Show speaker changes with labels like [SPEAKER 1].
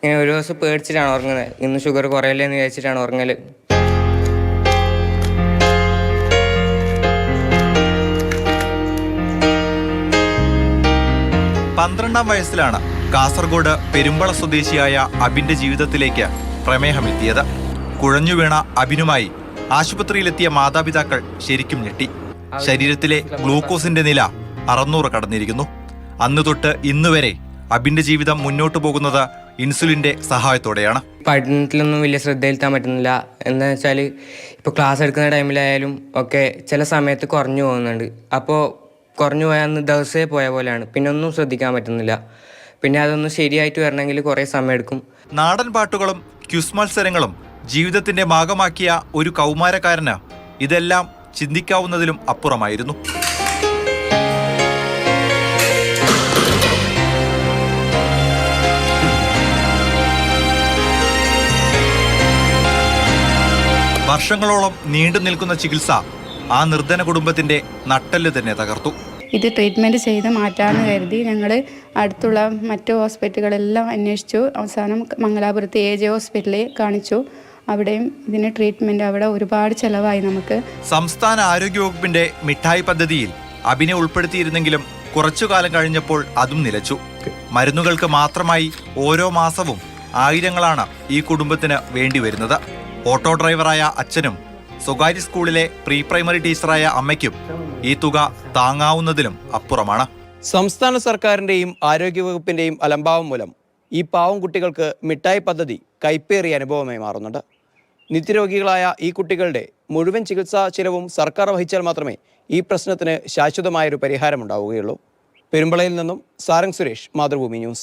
[SPEAKER 1] ഇങ്ങനെ ഒരു ദിവസം പേടിച്ചിട്ടാണ് ഉറങ്ങുന്നത്. ഇന്ന് ഷുഗർ കുറയല്ലേ എന്ന് വിചാരിച്ചിട്ടാണ് ഉറങ്ങൽ.
[SPEAKER 2] പന്ത്രണ്ടാം വയസ്സിലാണ് കാസർഗോഡ് പെരുമ്പള സ്വദേശിയായ അബിന്റെ ജീവിതത്തിലേക്ക് പ്രമേഹമെത്തിയത്. കുഴഞ്ഞു വീണ അബിനുമായി ആശുപത്രിയിലെത്തിയ മാതാപിതാക്കൾ ശരിക്കും ഞെട്ടി. ശരീരത്തിലെ ഗ്ലൂക്കോസിന്റെ നില 600 കടന്നിരിക്കുന്നു. അന്ന് തൊട്ട് ഇന്നുവരെ അബിന്റെ ജീവിതം മുന്നോട്ടു പോകുന്നത് ഇൻസുലിന്റെ സഹായത്തോടെയാണ്.
[SPEAKER 1] പഠനത്തിലൊന്നും വലിയ ശ്രദ്ധ ചെലുത്താൻ പറ്റുന്നില്ല. എന്താ വെച്ചാൽ ഇപ്പോൾ ക്ലാസ് എടുക്കുന്ന ടൈമിലായാലും ഒക്കെ ചില സമയത്ത് കുറഞ്ഞു പോകുന്നുണ്ട്. അപ്പോൾ കുറഞ്ഞു പോയാൽ അന്ന് ദിവസമേ പോയ പോലെയാണ്. പിന്നെ ഒന്നും ശ്രദ്ധിക്കാൻ പറ്റുന്നില്ല. പിന്നെ അതൊന്ന് ശരിയായിട്ട് വരണമെങ്കിൽ കുറേ സമയം എടുക്കും.
[SPEAKER 2] നാടൻ പാട്ടുകളും ക്വിസ് മത്സരങ്ങളും ജീവിതത്തിന്റെ ഭാഗമാക്കിയ ഒരു കൗമാരക്കാരന് ഇതെല്ലാം ചിന്തിക്കാവുന്നതിലും അപ്പുറമായിരുന്നു. വർഷങ്ങളോളം നീണ്ടു നിൽക്കുന്ന ചികിത്സ ആ നിർധന കുടുംബത്തിന്റെ നട്ടെല്ല് തന്നെ തകർത്തു.
[SPEAKER 3] ഇത് ട്രീറ്റ്മെൻറ്റ് ചെയ്ത് മാറ്റാമെന്ന് കരുതി ഞങ്ങൾ അടുത്തുള്ള മറ്റു ഹോസ്പിറ്റലുകളെല്ലാം അന്വേഷിച്ചു. അവസാനം മംഗലാപുരത്ത് AJ ഹോസ്പിറ്റലിൽ കാണിച്ചു. അവിടെയും ഇതിന് ട്രീറ്റ്മെൻറ്റ് അവിടെ ഒരുപാട് ചിലവായി നമുക്ക്.
[SPEAKER 2] സംസ്ഥാന ആരോഗ്യവകുപ്പിന്റെ മിഠായി പദ്ധതിയിൽ അബിനെ ഉൾപ്പെടുത്തിയിരുന്നെങ്കിലും കുറച്ചു കാലം കഴിഞ്ഞപ്പോൾ അതും നിലച്ചു. മരുന്നുകൾക്ക് മാത്രമായി ഓരോ മാസവും ആയിരങ്ങളാണ് ഈ കുടുംബത്തിന് വേണ്ടിവരുന്നത്. ഓട്ടോ ഡ്രൈവറായ അച്ഛനും സ്വകാര്യ സ്കൂളിലെ പ്രീ പ്രൈമറി ടീച്ചറായ അമ്മയ്ക്കും ഈ തുക താങ്ങാവുന്നതിലും അപ്പുറമാണ്.
[SPEAKER 4] സംസ്ഥാന സർക്കാരിന്റെയും ആരോഗ്യവകുപ്പിന്റെയും അലംഭാവം മൂലം ഈ പാവം കുട്ടികൾക്ക് മിഠായി പദ്ധതി കൈപ്പേറിയ അനുഭവമായി മാറുന്നുണ്ട്. നിത്യരോഗികളായ ഈ കുട്ടികളുടെ മുഴുവൻ ചികിത്സാ ചിലവും സർക്കാർ വഹിച്ചാൽ മാത്രമേ ഈ പ്രശ്നത്തിന് ശാശ്വതമായൊരു പരിഹാരമുണ്ടാവുകയുള്ളൂ. പെരുമ്പളയിൽ നിന്നും സാരംഗ് സുരേഷ്, മാതൃഭൂമി ന്യൂസ്.